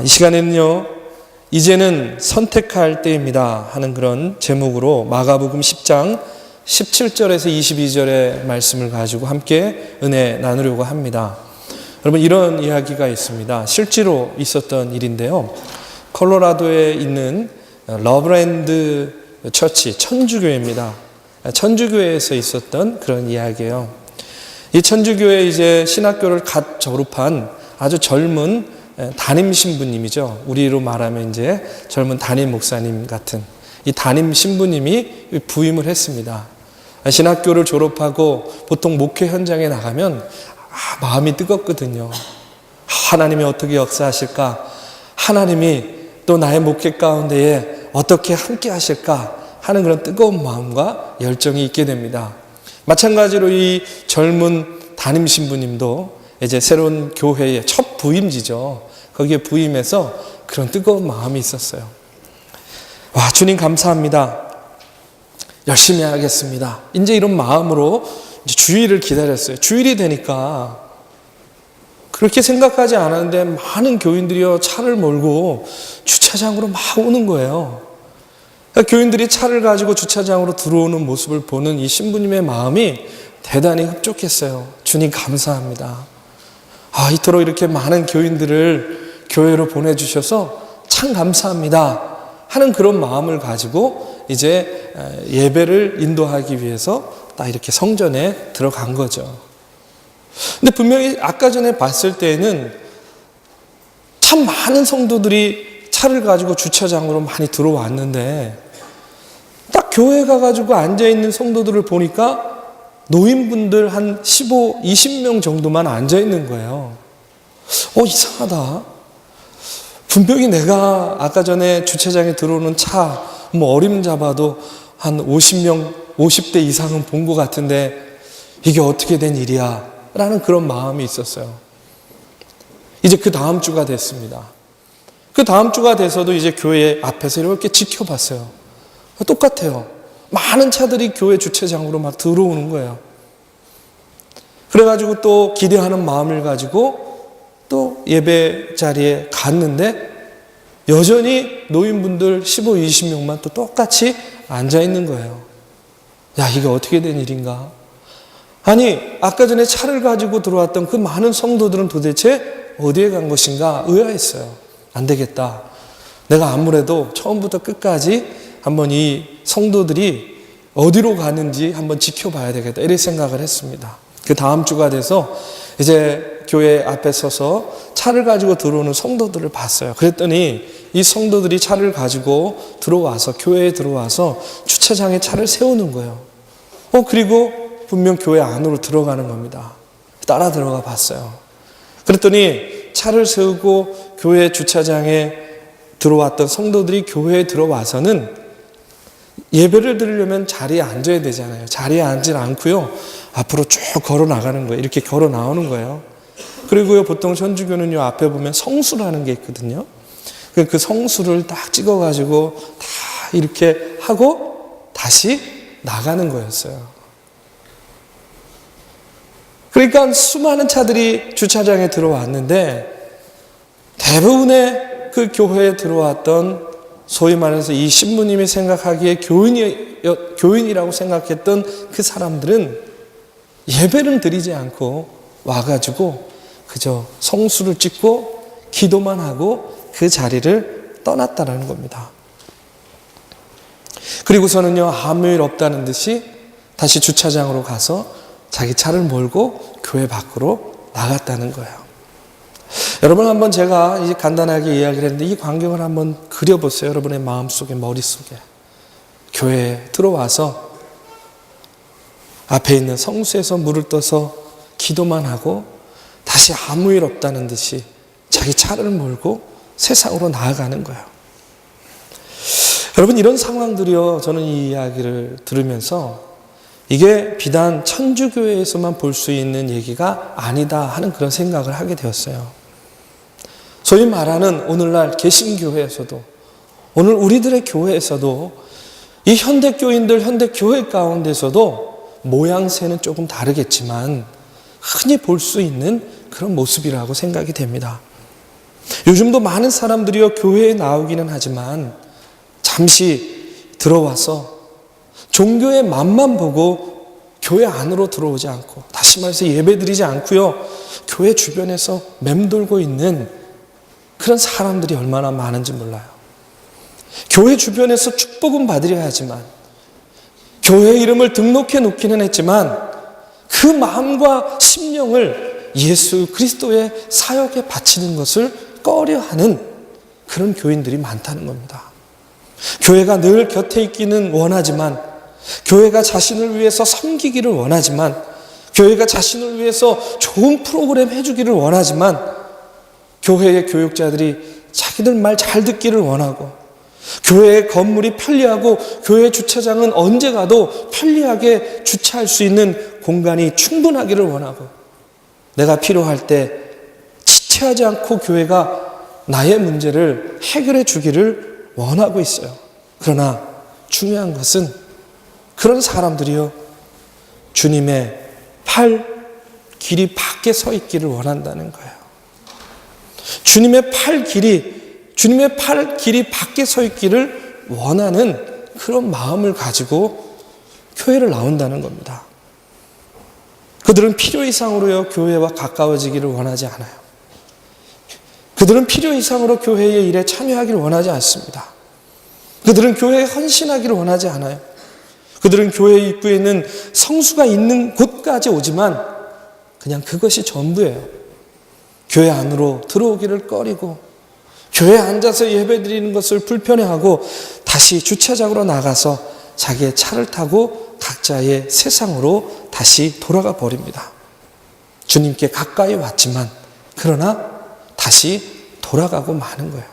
이 시간에는요, 이제는 선택할 때입니다 하는 그런 제목으로 마가복음 10장 17절에서 22절의 말씀을 가지고 함께 은혜 나누려고 합니다. 여러분, 이런 이야기가 있습니다. 실제로 있었던 일인데요. 콜로라도에 있는 러브랜드 처치, 천주교회입니다. 천주교회에서 있었던 그런 이야기예요. 이 천주교회 이제 신학교를 갓 졸업한 아주 젊은 담임 신부님이죠. 우리로 말하면 이제 젊은 담임 목사님 같은 이 담임 신부님이 부임을 했습니다. 신학교를 졸업하고 보통 목회 현장에 나가면 마음이 뜨겁거든요. 하나님이 어떻게 역사하실까? 하나님이 또 나의 목회 가운데에 어떻게 함께 하실까? 하는 그런 뜨거운 마음과 열정이 있게 됩니다. 마찬가지로 이 젊은 담임 신부님도 이제 새로운 교회의 첫 부임지죠. 거기에 부임해서 그런 뜨거운 마음이 있었어요. 와, 주님 감사합니다. 열심히 하겠습니다. 이제 이런 마음으로 이제 주일을 기다렸어요. 주일이 되니까 그렇게 생각하지 않았는데 많은 교인들이요, 차를 몰고 주차장으로 막 오는 거예요. 교인들이 차를 가지고 주차장으로 들어오는 모습을 보는 이 신부님의 마음이 대단히 흡족했어요. 주님 감사합니다. 이토록 이렇게 많은 교인들을 교회로 보내주셔서 참 감사합니다 하는 그런 마음을 가지고 이제 예배를 인도하기 위해서 딱 이렇게 성전에 들어간 거죠. 근데 분명히 아까 전에 봤을 때에는 참 많은 성도들이 차를 가지고 주차장으로 많이 들어왔는데 딱 교회 가가지고 앉아있는 성도들을 보니까 노인분들 한 15, 20명 정도만 앉아있는 거예요. 이상하다. 분명히 내가 아까 전에 주차장에 들어오는 차, 어림잡아도 한 50명, 50대 이상은 본 것 같은데 이게 어떻게 된 일이야? 라는 그런 마음이 있었어요. 이제 그 다음 주가 됐습니다. 그 다음 주가 돼서도 이제 교회 앞에서 이렇게 지켜봤어요. 똑같아요. 많은 차들이 교회 주차장으로 막 들어오는 거예요. 그래가지고 또 기대하는 마음을 가지고 또 예배 자리에 갔는데 여전히 노인분들 15, 20명만 또 똑같이 앉아있는 거예요. 야, 이게 어떻게 된 일인가? 아니, 아까 전에 차를 가지고 들어왔던 그 많은 성도들은 도대체 어디에 간 것인가 의아했어요. 안 되겠다. 내가 아무래도 처음부터 끝까지 한번 이 성도들이 어디로 가는지 한번 지켜봐야 되겠다. 이렇게 생각을 했습니다. 그 다음 주가 돼서 이제 교회 앞에 서서 차를 가지고 들어오는 성도들을 봤어요. 그랬더니 이 성도들이 차를 가지고 들어와서 교회에 들어와서 주차장에 차를 세우는 거예요. 그리고 분명 교회 안으로 들어가는 겁니다. 따라 들어가 봤어요. 그랬더니 차를 세우고 교회 주차장에 들어왔던 성도들이 교회에 들어와서는 예배를 드리려면 자리에 앉아야 되잖아요. 자리에 앉지 않고요, 앞으로 쭉 걸어 나가는 거예요. 이렇게 걸어 나오는 거예요. 그리고요, 보통 천주교는요, 앞에 보면 성수라는 게 있거든요. 그 성수를 딱 찍어가지고 다 이렇게 하고 다시 나가는 거였어요. 그러니까 수많은 차들이 주차장에 들어왔는데 대부분의 그 교회에 들어왔던 소위 말해서 이 신부님이 생각하기에 교인이라고 생각했던 그 사람들은 예배는 드리지 않고 와가지고 그저 성수를 찍고 기도만 하고 그 자리를 떠났다라는 겁니다. 그리고서는요, 아무 일 없다는 듯이 다시 주차장으로 가서 자기 차를 몰고 교회 밖으로 나갔다는 거예요. 여러분, 한번 제가 이제 간단하게 이야기를 했는데 이 광경을 한번 그려보세요. 여러분의 마음속에, 머릿속에. 교회에 들어와서 앞에 있는 성수에서 물을 떠서 기도만 하고 다시 아무 일 없다는 듯이 자기 차를 몰고 세상으로 나아가는 거예요. 여러분, 이런 상황들이요, 저는 이 이야기를 들으면서 이게 비단 천주교회에서만 볼 수 있는 얘기가 아니다 하는 그런 생각을 하게 되었어요. 소위 말하는 오늘날 개신교회에서도, 오늘 우리들의 교회에서도 이 현대교인들, 현대교회 가운데서도 모양새는 조금 다르겠지만 흔히 볼 수 있는 그런 모습이라고 생각이 됩니다. 요즘도 많은 사람들이요, 교회에 나오기는 하지만 잠시 들어와서 종교의 맛만 보고 교회 안으로 들어오지 않고, 다시 말해서 예배드리지 않고요, 교회 주변에서 맴돌고 있는 그런 사람들이 얼마나 많은지 몰라요. 교회 주변에서 축복은 받으려 하지만, 교회 이름을 등록해 놓기는 했지만 그 마음과 심령을 예수 그리스도의 사역에 바치는 것을 꺼려하는 그런 교인들이 많다는 겁니다. 교회가 늘 곁에 있기는 원하지만, 교회가 자신을 위해서 섬기기를 원하지만, 교회가 자신을 위해서 좋은 프로그램 해주기를 원하지만, 교회의 교육자들이 자기들 말 잘 듣기를 원하고, 교회의 건물이 편리하고 교회 주차장은 언제 가도 편리하게 주차할 수 있는 공간이 충분하기를 원하고, 내가 필요할 때 지체하지 않고 교회가 나의 문제를 해결해 주기를 원하고 있어요. 그러나 중요한 것은 그런 사람들이요, 주님의 팔 길이 밖에 서 있기를 원한다는 거예요. 주님의 팔 길이 밖에 서 있기를 원하는 그런 마음을 가지고 교회를 나온다는 겁니다. 그들은 필요 이상으로요, 교회와 가까워지기를 원하지 않아요. 그들은 필요 이상으로 교회의 일에 참여하기를 원하지 않습니다. 그들은 교회에 헌신하기를 원하지 않아요. 그들은 교회 입구에 있는 성수가 있는 곳까지 오지만 그냥 그것이 전부예요. 교회 안으로 들어오기를 꺼리고, 교회에 앉아서 예배드리는 것을 불편해하고 다시 주차장으로 나가서 자기의 차를 타고 각자의 세상으로 다시 돌아가 버립니다. 주님께 가까이 왔지만 그러나 다시 돌아가고 마는 거예요.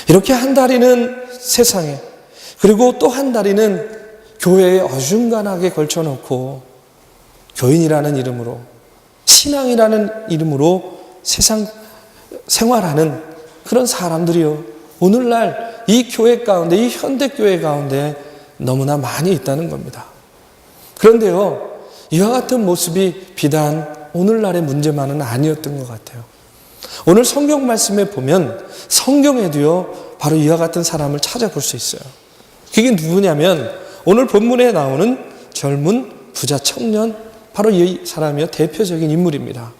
이렇게 한 다리는 세상에, 그리고 또 한 다리는 교회에 어중간하게 걸쳐놓고 교인이라는 이름으로, 신앙이라는 이름으로 세상 생활하는 그런 사람들이요, 오늘날 이 교회 가운데, 이 현대교회 가운데 너무나 많이 있다는 겁니다. 그런데요, 이와 같은 모습이 비단 오늘날의 문제만은 아니었던 것 같아요. 오늘 성경 말씀에 보면 성경에도요, 바로 이와 같은 사람을 찾아볼 수 있어요. 그게 누구냐면 오늘 본문에 나오는 젊은 부자 청년, 바로 이 사람이요, 대표적인 인물입니다.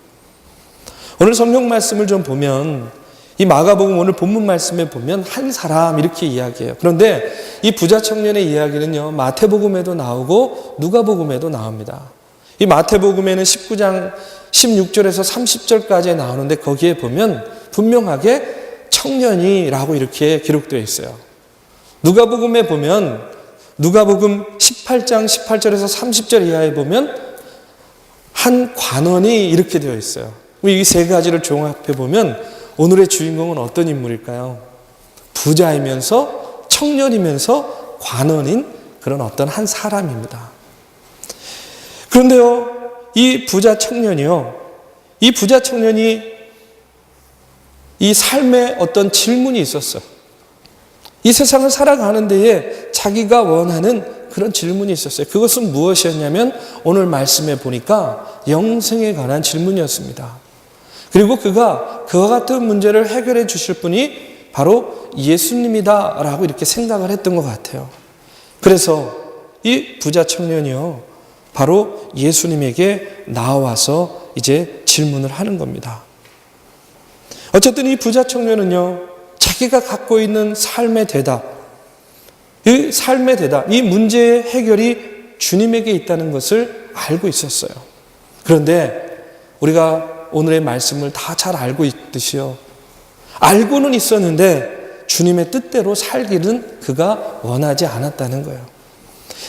오늘 성경 말씀을 좀 보면, 이 마가복음 오늘 본문 말씀에 보면 한 사람 이렇게 이야기해요. 그런데 이 부자 청년의 이야기는요, 마태복음에도 나오고 누가복음에도 나옵니다. 이 마태복음에는 19장 16절에서 30절까지 나오는데 거기에 보면 분명하게 청년이라고 이렇게 기록되어 있어요. 누가복음에 보면 누가복음 18장 18절에서 30절 이하에 보면 한 관원이 이렇게 되어 있어요. 이 세 가지를 종합해 보면 오늘의 주인공은 어떤 인물일까요? 부자이면서 청년이면서 관원인 그런 어떤 한 사람입니다. 그런데요, 이 부자 청년이 이 삶에 어떤 질문이 있었어요. 이 세상을 살아가는 데에 자기가 원하는 그런 질문이 있었어요. 그것은 무엇이었냐면 오늘 말씀에 보니까 영생에 관한 질문이었습니다. 그리고 그가 그와 같은 문제를 해결해 주실 분이 바로 예수님이다라고 이렇게 생각을 했던 것 같아요. 그래서 이 부자 청년이요, 바로 예수님에게 나와서 이제 질문을 하는 겁니다. 어쨌든 이 부자 청년은요, 자기가 갖고 있는 삶의 대답, 이 문제의 해결이 주님에게 있다는 것을 알고 있었어요. 그런데 우리가 오늘의 말씀을 다 잘 알고 있듯이요, 알고는 있었는데 주님의 뜻대로 살기는 그가 원하지 않았다는 거예요.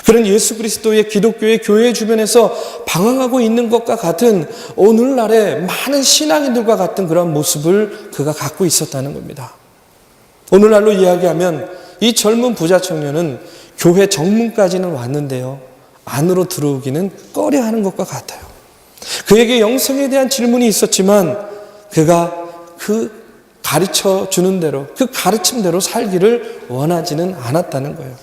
그런 예수 그리스도의 기독교의 교회 주변에서 방황하고 있는 것과 같은 오늘날의 많은 신앙인들과 같은 그런 모습을 그가 갖고 있었다는 겁니다. 오늘날로 이야기하면 이 젊은 부자 청년은 교회 정문까지는 왔는데요, 안으로 들어오기는 꺼려하는 것과 같아요. 그에게 영생에 대한 질문이 있었지만 그가 그 가르쳐 주는 대로, 그 가르침대로 살기를 원하지는 않았다는 거예요.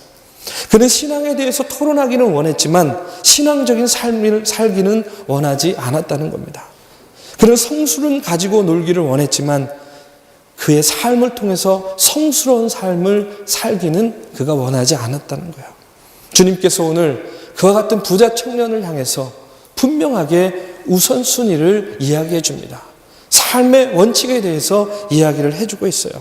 그는 신앙에 대해서 토론하기는 원했지만 신앙적인 삶을 살기는 원하지 않았다는 겁니다. 그는 성수는 가지고 놀기를 원했지만 그의 삶을 통해서 성스러운 삶을 살기는 그가 원하지 않았다는 거예요. 주님께서 오늘 그와 같은 부자 청년을 향해서 분명하게 우선순위를 이야기해 줍니다. 삶의 원칙에 대해서 이야기를 해주고 있어요.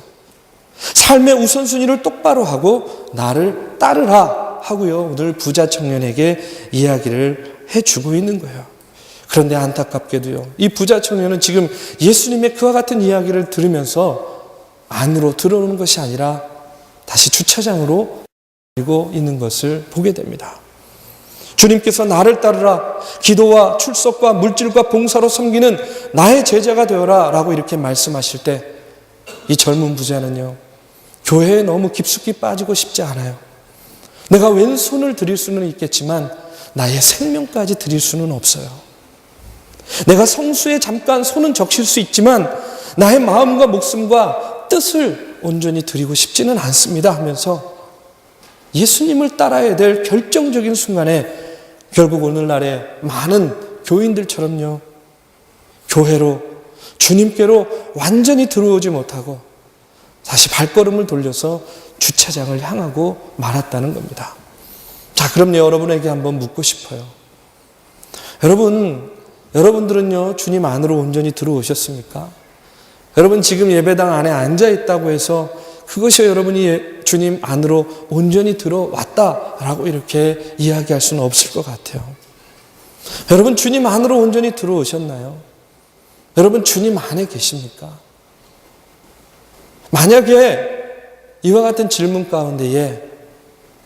삶의 우선순위를 똑바로 하고 나를 따르라 하고요. 오늘 부자 청년에게 이야기를 해주고 있는 거예요. 그런데 안타깝게도요, 이 부자 청년은 지금 예수님의 그와 같은 이야기를 들으면서 안으로 들어오는 것이 아니라 다시 주차장으로 가고 있는 것을 보게 됩니다. 주님께서 나를 따르라, 기도와 출석과 물질과 봉사로 섬기는 나의 제자가 되어라 라고 이렇게 말씀하실 때 이 젊은 부자는요, 교회에 너무 깊숙이 빠지고 싶지 않아요. 내가 왼손을 드릴 수는 있겠지만 나의 생명까지 드릴 수는 없어요. 내가 성수에 잠깐 손은 적실 수 있지만 나의 마음과 목숨과 뜻을 온전히 드리고 싶지는 않습니다 하면서 예수님을 따라야 될 결정적인 순간에 결국 오늘날의 많은 교인들처럼요, 교회로, 주님께로 완전히 들어오지 못하고 다시 발걸음을 돌려서 주차장을 향하고 말았다는 겁니다. 자, 그럼 여러분에게 한번 묻고 싶어요. 여러분들은요, 주님 안으로 온전히 들어오셨습니까? 여러분 지금 예배당 안에 앉아 있다고 해서 그것이 여러분이 주님 안으로 온전히 들어왔다라고 이렇게 이야기할 수는 없을 것 같아요. 여러분 주님 안으로 온전히 들어오셨나요? 여러분 주님 안에 계십니까? 만약에 이와 같은 질문 가운데에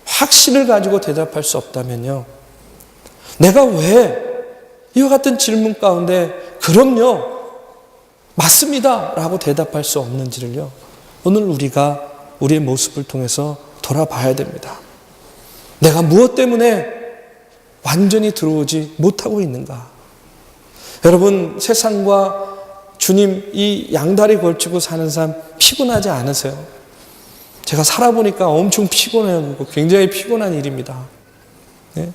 확신을 가지고 대답할 수 없다면요, 내가 왜 이와 같은 질문 가운데 그럼요, 맞습니다 라고 대답할 수 없는지를요, 오늘 우리가 우리의 모습을 통해서 돌아봐야 됩니다. 내가 무엇 때문에 완전히 들어오지 못하고 있는가? 여러분 세상과 주님 이 양다리 걸치고 사는 삶 피곤하지 않으세요? 제가 살아보니까 엄청 피곤해요. 굉장히 피곤한 일입니다. 네?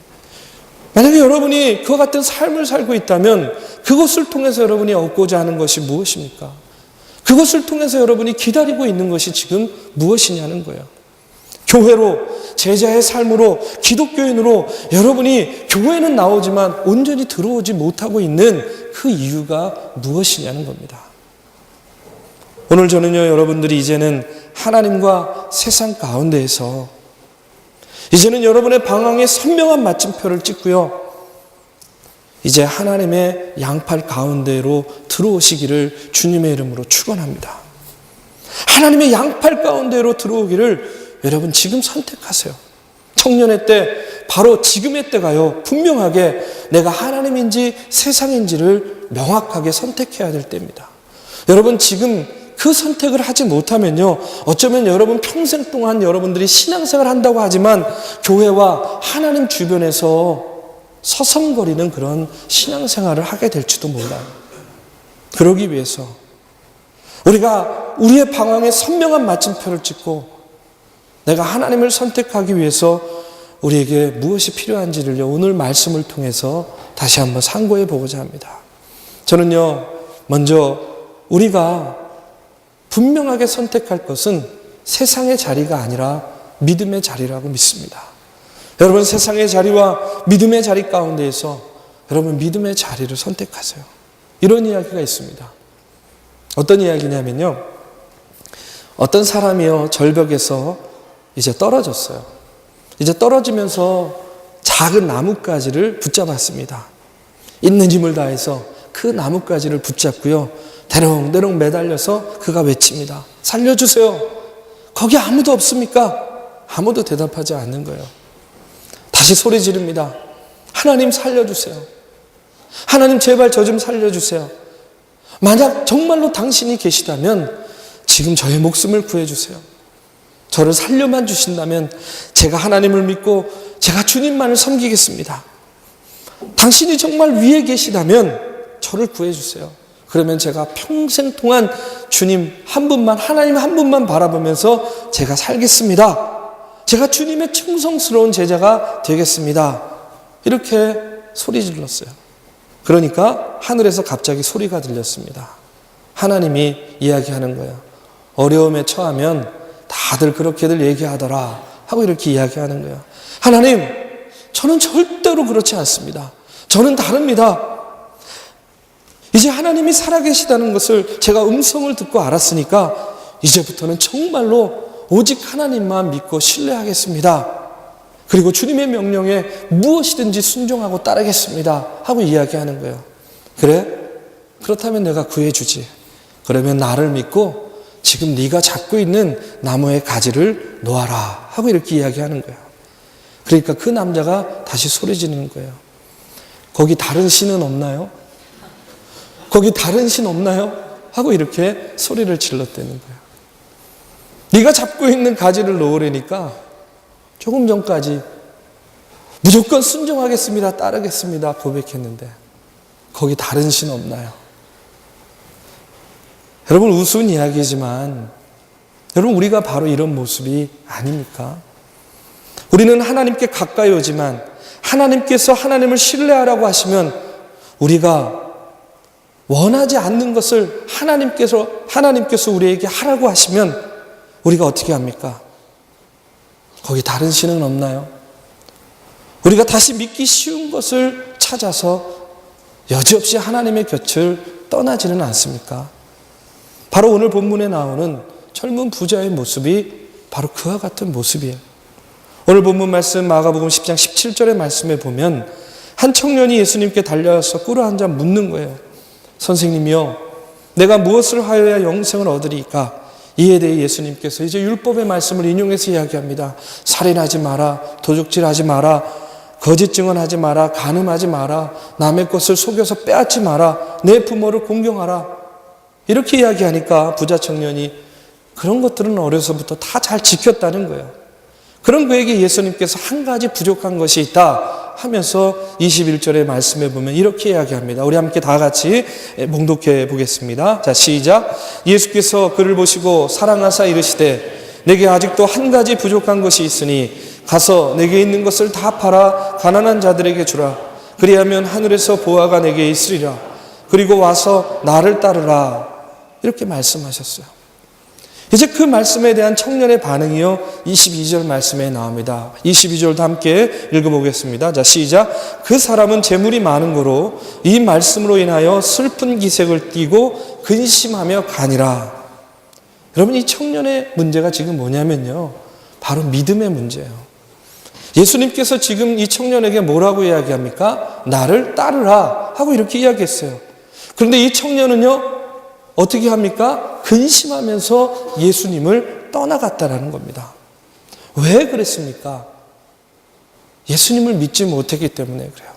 만약에 여러분이 그와 같은 삶을 살고 있다면 그것을 통해서 여러분이 얻고자 하는 것이 무엇입니까? 그것을 통해서 여러분이 기다리고 있는 것이 지금 무엇이냐는 거예요. 교회로, 제자의 삶으로, 기독교인으로 여러분이 교회는 나오지만 온전히 들어오지 못하고 있는 그 이유가 무엇이냐는 겁니다. 오늘 저는요, 여러분들이 이제는 하나님과 세상 가운데에서 이제는 여러분의 방향에 선명한 마침표를 찍고요, 이제 하나님의 양팔 가운데로 들어오시기를 주님의 이름으로 축원합니다. 하나님의 양팔 가운데로 들어오기를 여러분 지금 선택하세요. 청년의 때, 바로 지금의 때가요, 분명하게 내가 하나님인지 세상인지를 명확하게 선택해야 될 때입니다. 여러분 지금 그 선택을 하지 못하면요, 어쩌면 여러분 평생 동안 여러분들이 신앙생활을 한다고 하지만 교회와 하나님 주변에서 서성거리는 그런 신앙생활을 하게 될지도 몰라요. 그러기 위해서 우리가 우리의 방향에 선명한 마침표를 찍고 내가 하나님을 선택하기 위해서 우리에게 무엇이 필요한지를 오늘 말씀을 통해서 다시 한번 상고해 보고자 합니다. 저는요, 먼저 우리가 분명하게 선택할 것은 세상의 자리가 아니라 믿음의 자리라고 믿습니다. 여러분 세상의 자리와 믿음의 자리 가운데에서 여러분 믿음의 자리를 선택하세요. 이런 이야기가 있습니다. 어떤 이야기냐면요, 어떤 사람이요, 절벽에서 이제 떨어졌어요. 이제 떨어지면서 작은 나뭇가지를 붙잡았습니다. 있는 힘을 다해서 그 나뭇가지를 붙잡고요, 대롱대롱 매달려서 그가 외칩니다. 살려주세요. 거기 아무도 없습니까? 아무도 대답하지 않는 거예요. 다시 소리 지릅니다. 하나님 살려주세요. 하나님 제발 저 좀 살려주세요. 만약 정말로 당신이 계시다면 지금 저의 목숨을 구해주세요. 저를 살려만 주신다면 제가 하나님을 믿고 제가 주님만을 섬기겠습니다. 당신이 정말 위에 계시다면 저를 구해주세요. 그러면 제가 평생 동안 주님 한 분만, 하나님 한 분만 바라보면서 제가 살겠습니다. 제가 주님의 충성스러운 제자가 되겠습니다. 이렇게 소리 질렀어요. 그러니까 하늘에서 갑자기 소리가 들렸습니다. 하나님이 이야기하는 거예요. 어려움에 처하면 다들 그렇게들 얘기하더라 하고 이렇게 이야기하는 거예요. 하나님, 저는 절대로 그렇지 않습니다. 저는 다릅니다. 이제 하나님이 살아계시다는 것을 제가 음성을 듣고 알았으니까 이제부터는 정말로 오직 하나님만 믿고 신뢰하겠습니다. 그리고 주님의 명령에 무엇이든지 순종하고 따르겠습니다 하고 이야기하는 거예요. 그래? 그렇다면 내가 구해주지. 그러면 나를 믿고 지금 네가 잡고 있는 나무의 가지를 놓아라 하고 이렇게 이야기하는 거예요. 그러니까 그 남자가 다시 소리 지르는 거예요. 거기 다른 신은 없나요? 거기 다른 신 없나요? 하고 이렇게 소리를 질렀다는 거예요. 네가 잡고 있는 가지를 놓으려니까 조금 전까지 무조건 순종하겠습니다, 따르겠습니다 고백했는데 거기 다른 신 없나요? 여러분, 우스운 이야기지만 여러분, 우리가 바로 이런 모습이 아닙니까? 우리는 하나님께 가까이 오지만 하나님께서 하나님을 신뢰하라고 하시면 우리가 원하지 않는 것을 하나님께서 우리에게 하라고 하시면 우리가 어떻게 합니까? 거기 다른 신은 없나요? 우리가 다시 믿기 쉬운 것을 찾아서 여지없이 하나님의 곁을 떠나지는 않습니까? 바로 오늘 본문에 나오는 젊은 부자의 모습이 바로 그와 같은 모습이에요. 오늘 본문 말씀 마가복음 10장 17절의 말씀에 보면 한 청년이 예수님께 달려와서 꿀을 한 잔 묻는 거예요. 선생님이요, 내가 무엇을 하여야 영생을 얻으리까? 이에 대해 예수님께서 이제 율법의 말씀을 인용해서 이야기합니다. 살인하지 마라, 도적질하지 마라, 거짓 증언하지 마라, 간음하지 마라, 남의 것을 속여서 빼앗지 마라, 내 부모를 공경하라. 이렇게 이야기하니까 부자 청년이 그런 것들은 어려서부터 다 잘 지켰다는 거예요. 그런 그에게 예수님께서 한 가지 부족한 것이 있다 하면서 21절의 말씀에 보면 이렇게 이야기합니다. 우리 함께 다 같이 봉독해 보겠습니다. 자, 시작. 예수께서 그를 보시고 사랑하사 이르시되 내게 아직도 한 가지 부족한 것이 있으니 가서 내게 있는 것을 다 팔아 가난한 자들에게 주라. 그리하면 하늘에서 보화가 내게 있으리라. 그리고 와서 나를 따르라. 이렇게 말씀하셨어요. 이제 그 말씀에 대한 청년의 반응이요 22절 말씀에 나옵니다. 22절도 함께 읽어보겠습니다. 자, 시작. 그 사람은 재물이 많은 거로 이 말씀으로 인하여 슬픈 기색을 띠고 근심하며 가니라. 여러분, 이 청년의 문제가 지금 뭐냐면요, 바로 믿음의 문제예요. 예수님께서 지금 이 청년에게 뭐라고 이야기합니까? 나를 따르라 하고 이렇게 이야기했어요. 그런데 이 청년은요 어떻게 합니까? 근심하면서 예수님을 떠나갔다라는 겁니다. 왜 그랬습니까? 예수님을 믿지 못했기 때문에 그래요.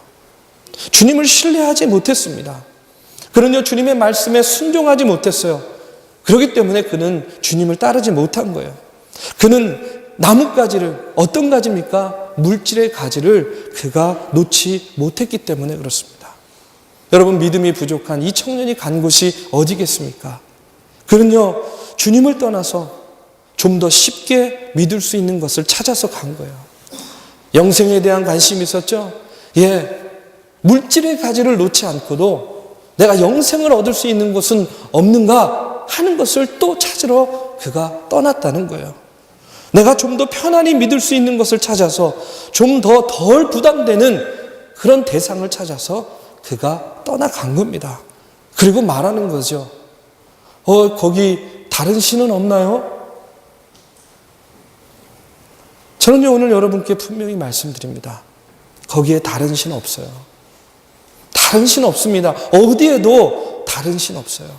주님을 신뢰하지 못했습니다. 그는요 주님의 말씀에 순종하지 못했어요. 그렇기 때문에 그는 주님을 따르지 못한 거예요. 그는 나뭇가지를, 어떤 가지입니까? 물질의 가지를 그가 놓지 못했기 때문에 그렇습니다. 여러분, 믿음이 부족한 이 청년이 간 곳이 어디겠습니까? 그는요 주님을 떠나서 좀 더 쉽게 믿을 수 있는 것을 찾아서 간 거예요. 영생에 대한 관심이 있었죠? 물질의 가지를 놓지 않고도 내가 영생을 얻을 수 있는 곳은 없는가 하는 것을 또 찾으러 그가 떠났다는 거예요. 내가 좀 더 편안히 믿을 수 있는 것을 찾아서 좀 더 덜 부담되는 그런 대상을 찾아서 그가 떠나간 겁니다. 그리고 말하는 거죠. 거기 다른 신은 없나요? 저는요 오늘 여러분께 분명히 말씀드립니다. 거기에 다른 신 없어요. 다른 신 없습니다. 어디에도 다른 신 없어요.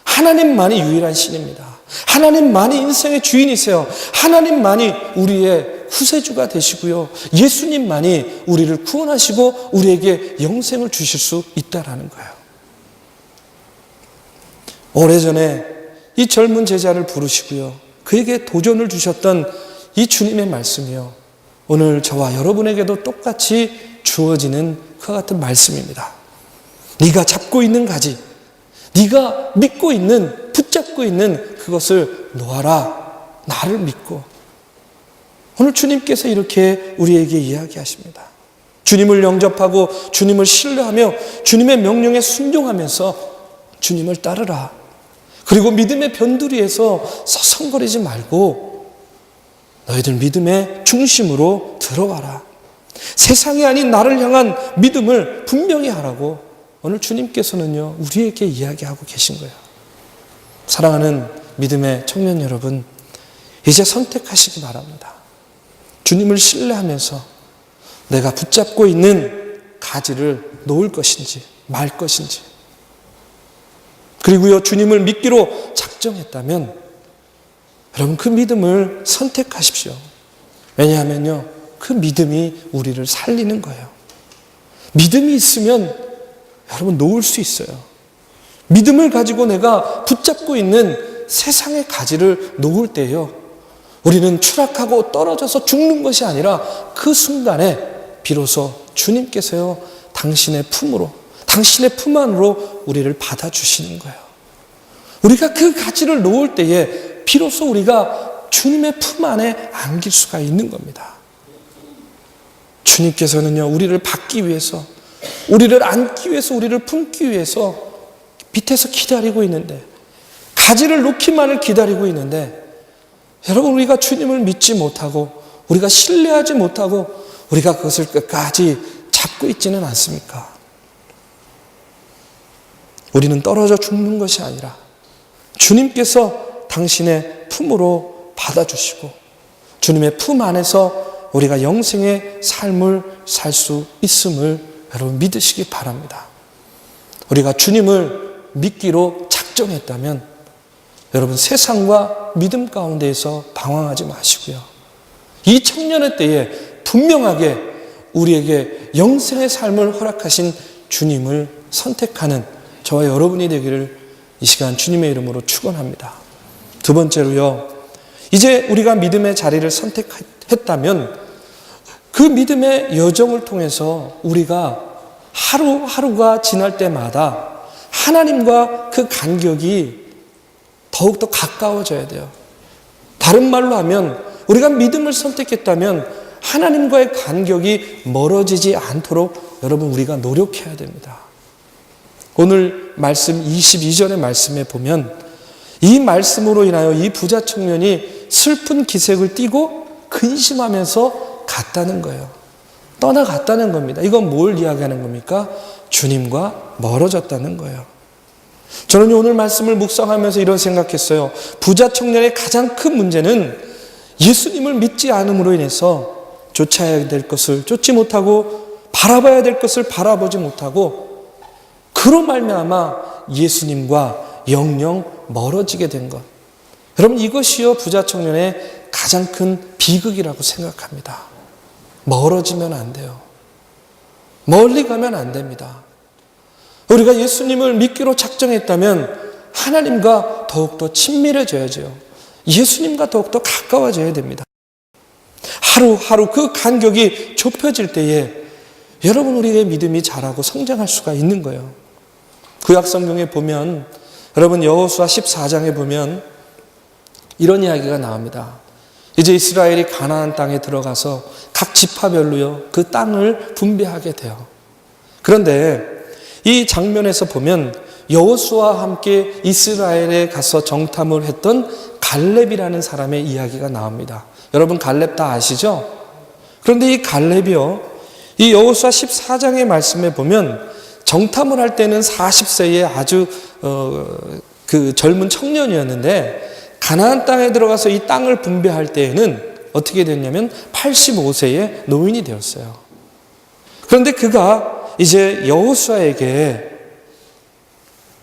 하나님만이 유일한 신입니다. 하나님만이 인생의 주인이세요. 하나님만이 우리의 구세주가 되시고요. 예수님만이 우리를 구원하시고 우리에게 영생을 주실 수 있다라는 거예요. 오래전에 이 젊은 제자를 부르시고요. 그에게 도전을 주셨던 이 주님의 말씀이요. 오늘 저와 여러분에게도 똑같이 주어지는 그와 같은 말씀입니다. 네가 잡고 있는 가지, 네가 믿고 있는, 붙잡고 있는 그것을 놓아라. 나를 믿고. 오늘 주님께서 이렇게 우리에게 이야기하십니다. 주님을 영접하고 주님을 신뢰하며 주님의 명령에 순종하면서 주님을 따르라. 그리고 믿음의 변두리에서 서성거리지 말고 너희들 믿음의 중심으로 들어와라. 세상이 아닌 나를 향한 믿음을 분명히 하라고 오늘 주님께서는요, 우리에게 이야기하고 계신 거예요. 사랑하는 믿음의 청년 여러분, 이제 선택하시기 바랍니다. 주님을 신뢰하면서 내가 붙잡고 있는 가지를 놓을 것인지 말 것인지, 그리고요, 주님을 믿기로 작정했다면 여러분 그 믿음을 선택하십시오. 왜냐하면요, 그 믿음이 우리를 살리는 거예요. 믿음이 있으면 여러분 놓을 수 있어요. 믿음을 가지고 내가 붙잡고 있는 세상의 가지를 놓을 때요, 우리는 추락하고 떨어져서 죽는 것이 아니라 그 순간에 비로소 주님께서요, 당신의 품으로, 당신의 품 안으로 우리를 받아주시는 거예요. 우리가 그 가지를 놓을 때에 비로소 우리가 주님의 품 안에 안길 수가 있는 겁니다. 주님께서는요, 우리를 받기 위해서, 우리를 안기 위해서, 우리를 품기 위해서 밑에서 기다리고 있는데, 가지를 놓기만을 기다리고 있는데, 여러분 우리가 주님을 믿지 못하고 우리가 신뢰하지 못하고 우리가 그것을 끝까지 잡고 있지는 않습니까? 우리는 떨어져 죽는 것이 아니라 주님께서 당신의 품으로 받아주시고 주님의 품 안에서 우리가 영생의 삶을 살 수 있음을 여러분 믿으시기 바랍니다. 우리가 주님을 믿기로 작정했다면 여러분 세상과 믿음 가운데에서 방황하지 마시고요, 이 청년의 때에 분명하게 우리에게 영생의 삶을 허락하신 주님을 선택하는 저와 여러분이 되기를 이 시간 주님의 이름으로 축원합니다. 두 번째로요, 이제 우리가 믿음의 자리를 선택했다면 그 믿음의 여정을 통해서 우리가 하루하루가 지날 때마다 하나님과 그 간격이 더욱더 가까워져야 돼요. 다른 말로 하면 우리가 믿음을 선택했다면 하나님과의 간격이 멀어지지 않도록 여러분 우리가 노력해야 됩니다. 오늘 말씀 22절의 말씀에 보면 이 말씀으로 인하여 이 부자 청년이 슬픈 기색을 띠고 근심하면서 갔다는 거예요. 떠나갔다는 겁니다. 이건 뭘 이야기하는 겁니까? 주님과 멀어졌다는 거예요. 저는 오늘 말씀을 묵상하면서 이런 생각했어요. 부자 청년의 가장 큰 문제는 예수님을 믿지 않음으로 인해서 쫓아야 될 것을 쫓지 못하고 바라봐야 될 것을 바라보지 못하고 그로 말미암아 예수님과 영영 멀어지게 된 것. 여러분 이것이요 부자 청년의 가장 큰 비극이라고 생각합니다. 멀어지면 안 돼요. 멀리 가면 안 됩니다. 우리가 예수님을 믿기로 작정했다면 하나님과 더욱더 친밀해져야죠. 예수님과 더욱더 가까워져야 됩니다. 하루하루 그 간격이 좁혀질 때에 여러분 우리의 믿음이 자라고 성장할 수가 있는 거예요. 구약성경에 보면 여러분 여호수아 14장에 보면 이런 이야기가 나옵니다. 이제 이스라엘이 가나안 땅에 들어가서 각 지파별로요 그 땅을 분배하게 돼요. 그런데 이 장면에서 보면 여호수아와 함께 이스라엘에 가서 정탐을 했던 갈렙이라는 사람의 이야기가 나옵니다. 여러분 갈렙 다 아시죠? 그런데 이 갈렙이요, 이 여호수아 14장의 말씀에 보면 정탐을 할 때는 40세의 아주 그 젊은 청년이었는데 가나안 땅에 들어가서 이 땅을 분배할 때에는 어떻게 됐냐면 85세의 노인이 되었어요. 그런데 그가 이제 여호수아에게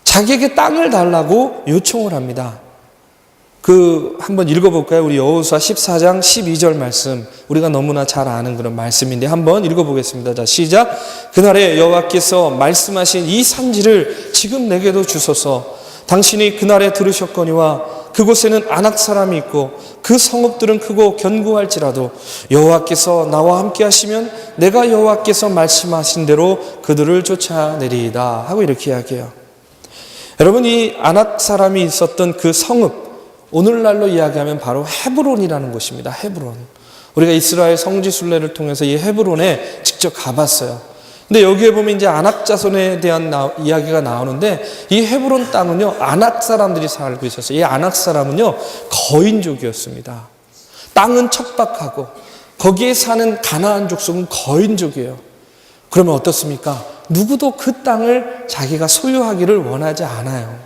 자기에게 땅을 달라고 요청을 합니다. 한번 읽어볼까요? 우리 여호수아 14장 12절 말씀, 우리가 너무나 잘 아는 그런 말씀인데 한번 읽어보겠습니다. 자, 시작. 그날에 여호와께서 말씀하신 이 산지를 지금 내게도 주소서. 당신이 그날에 들으셨거니와 그곳에는 아낙 사람이 있고 그 성읍들은 크고 견고할지라도 여호와께서 나와 함께 하시면 내가 여호와께서 말씀하신 대로 그들을 쫓아내리이다 하고 이렇게 이야기해요. 여러분 이 아낙 사람이 있었던 그 성읍, 오늘날로 이야기하면 바로 헤브론이라는 곳입니다. 헤브론. 우리가 이스라엘 성지 순례를 통해서 이 헤브론에 직접 가봤어요. 근데 여기에 보면 이제 아낙 자손에 대한 이야기가 나오는데, 이 헤브론 땅은요, 아낙 사람들이 살고 있었어요. 이 아낙 사람은요, 거인족이었습니다. 땅은 척박하고 거기에 사는 가나안 족속은 거인족이에요. 그러면 어떻습니까? 누구도 그 땅을 자기가 소유하기를 원하지 않아요.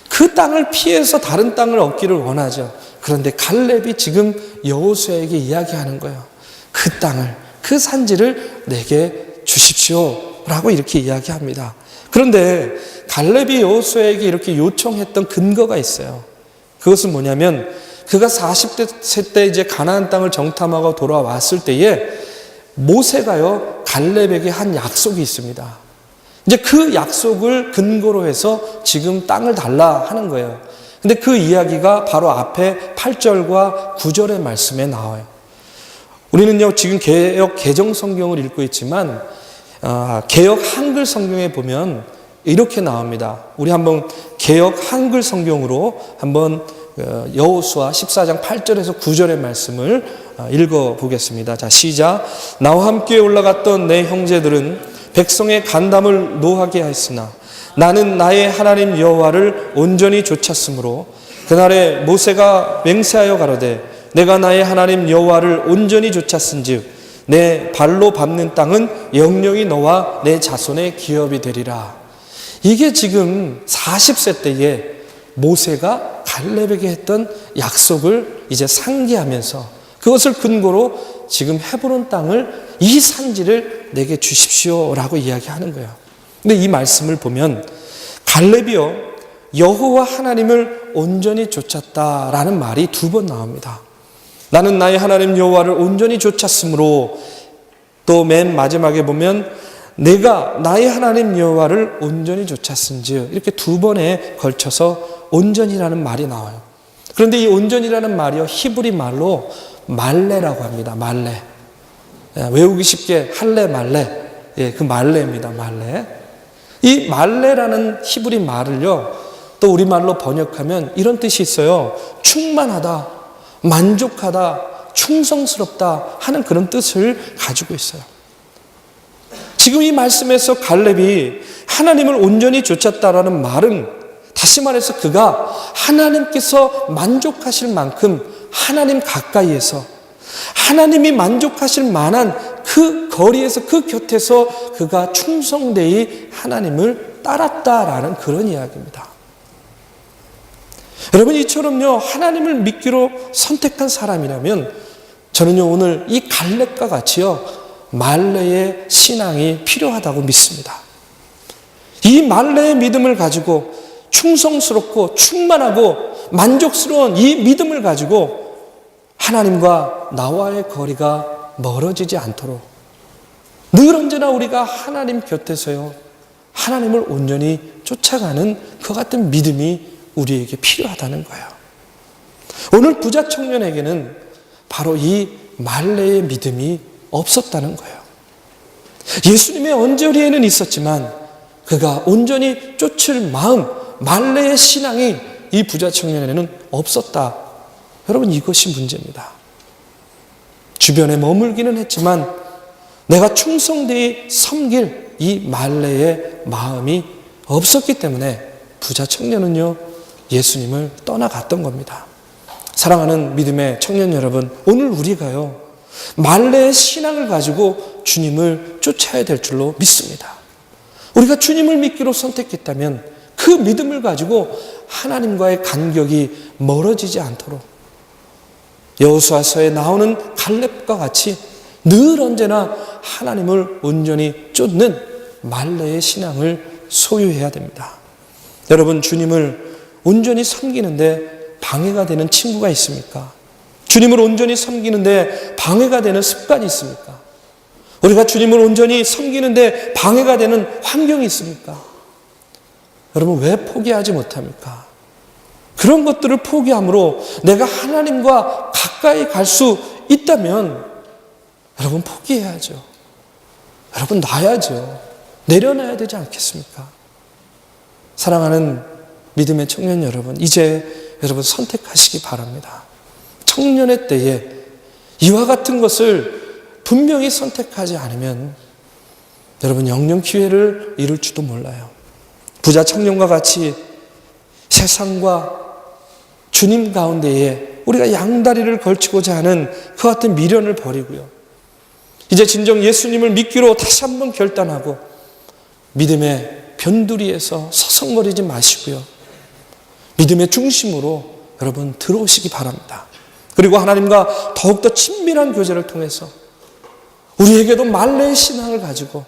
그 땅을 피해서 다른 땅을 얻기를 원하죠. 그런데 갈렙이 지금 여호수아에게 이야기하는 거예요. 그 땅을, 그 산지를 내게 주십시오 라고 이렇게 이야기합니다. 그런데 갈렙이 여호수아에게 이렇게 요청했던 근거가 있어요. 그것은 뭐냐면, 그가 40대 때 이제 가나안 땅을 정탐하고 돌아왔을 때에 모세가요, 갈렙에게 한 약속이 있습니다. 이제 그 약속을 근거로 해서 지금 땅을 달라 하는 거예요. 근데 그 이야기가 바로 앞에 8절과 9절의 말씀에 나와요. 우리는요, 지금 개역 개정 성경을 읽고 있지만, 개역 한글 성경에 보면 이렇게 나옵니다. 우리 한번 개역 한글 성경으로 한번 여호수아 14장 8절에서 9절의 말씀을 읽어보겠습니다. 자, 시작. 나와 함께 올라갔던 내 형제들은 백성의 간담을 노하게 하였으나 나는 나의 하나님 여호와를 온전히 좇았으므로 그날에 모세가 맹세하여 가로되 내가 나의 하나님 여호와를 온전히 좇았은즉 내 발로 밟는 땅은 영영이 너와 내 자손의 기업이 되리라. 이게 지금 40세 때에 모세가 갈렙에게 했던 약속을 이제 상기하면서 그것을 근거로 지금 헤브론 땅을, 이 산지를 내게 주십시오라고 이야기하는 거예요. 근데 이 말씀을 보면 갈렙이요, 여호와 하나님을 온전히 좇았다라는 말이 2번 나옵니다. 나는 나의 하나님 여호와를 온전히 좇았으므로, 또 맨 마지막에 보면 내가 나의 하나님 여호와를 온전히 좇았은즉, 이렇게 2번에 걸쳐서 온전이라는 말이 나와요. 그런데 이 온전이라는 말이요, 히브리 말로 말레라고 합니다. 말레. 외우기 쉽게 할레 말레. 예, 그 말레입니다. 말레. 이 말레라는 히브리 말을요, 또 우리말로 번역하면 이런 뜻이 있어요. 충만하다, 만족하다, 충성스럽다 하는 그런 뜻을 가지고 있어요. 지금 이 말씀에서 갈렙이 하나님을 온전히 좇았다라는 말은, 다시 말해서 그가 하나님께서 만족하실 만큼 하나님 가까이에서, 하나님이 만족하실 만한 그 거리에서, 그 곁에서 그가 충성되이 하나님을 따랐다라는 그런 이야기입니다. 여러분, 이처럼요, 하나님을 믿기로 선택한 사람이라면 저는요, 오늘 이 갈렙과 같이요, 말레의 신앙이 필요하다고 믿습니다. 이 말레의 믿음을 가지고 충성스럽고 충만하고 만족스러운 이 믿음을 가지고 하나님과 나와의 거리가 멀어지지 않도록 늘 언제나 우리가 하나님 곁에서요, 하나님을 온전히 쫓아가는 그 같은 믿음이 우리에게 필요하다는 거예요. 오늘 부자 청년에게는 바로 이 말레의 믿음이 없었다는 거예요. 예수님의 언저리에는 있었지만 그가 온전히 쫓을 마음, 말레의 신앙이 이 부자 청년에는 없었다. 여러분, 이것이 문제입니다. 주변에 머물기는 했지만 내가 충성되이 섬길 이 말레의 마음이 없었기 때문에 부자 청년은요, 예수님을 떠나갔던 겁니다. 사랑하는 믿음의 청년 여러분, 오늘 우리가요, 말레의 신앙을 가지고 주님을 쫓아야 될 줄로 믿습니다. 우리가 주님을 믿기로 선택했다면 그 믿음을 가지고 하나님과의 간격이 멀어지지 않도록 여호수아서에 나오는 갈렙과 같이 늘 언제나 하나님을 온전히 쫓는 말레의 신앙을 소유해야 됩니다. 여러분, 주님을 온전히 섬기는데 방해가 되는 친구가 있습니까? 주님을 온전히 섬기는데 방해가 되는 습관이 있습니까? 우리가 주님을 온전히 섬기는데 방해가 되는 환경이 있습니까? 여러분, 왜 포기하지 못합니까? 그런 것들을 포기함으로 내가 하나님과 가까이 갈 수 있다면 여러분, 포기해야죠. 여러분, 놔야죠. 내려놔야 되지 않겠습니까? 사랑하는 믿음의 청년 여러분, 이제 여러분 선택하시기 바랍니다. 청년의 때에 이와 같은 것을 분명히 선택하지 않으면 여러분 영영 기회를 잃을지도 몰라요. 부자 청년과 같이 세상과 주님 가운데에 우리가 양다리를 걸치고자 하는 그 같은 미련을 버리고요. 이제 진정 예수님을 믿기로 다시 한번 결단하고 믿음의 변두리에서 서성거리지 마시고요. 믿음의 중심으로 여러분 들어오시기 바랍니다. 그리고 하나님과 더욱더 친밀한 교제를 통해서 우리에게도 말레의 신앙을 가지고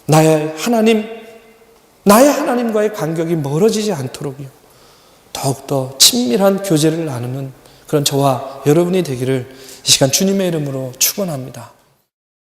나의 하나님과의 간격이 멀어지지 않도록요. 더욱더 친밀한 교제를 나누는 그런 저와 여러분이 되기를 이 시간 주님의 이름으로 축원합니다.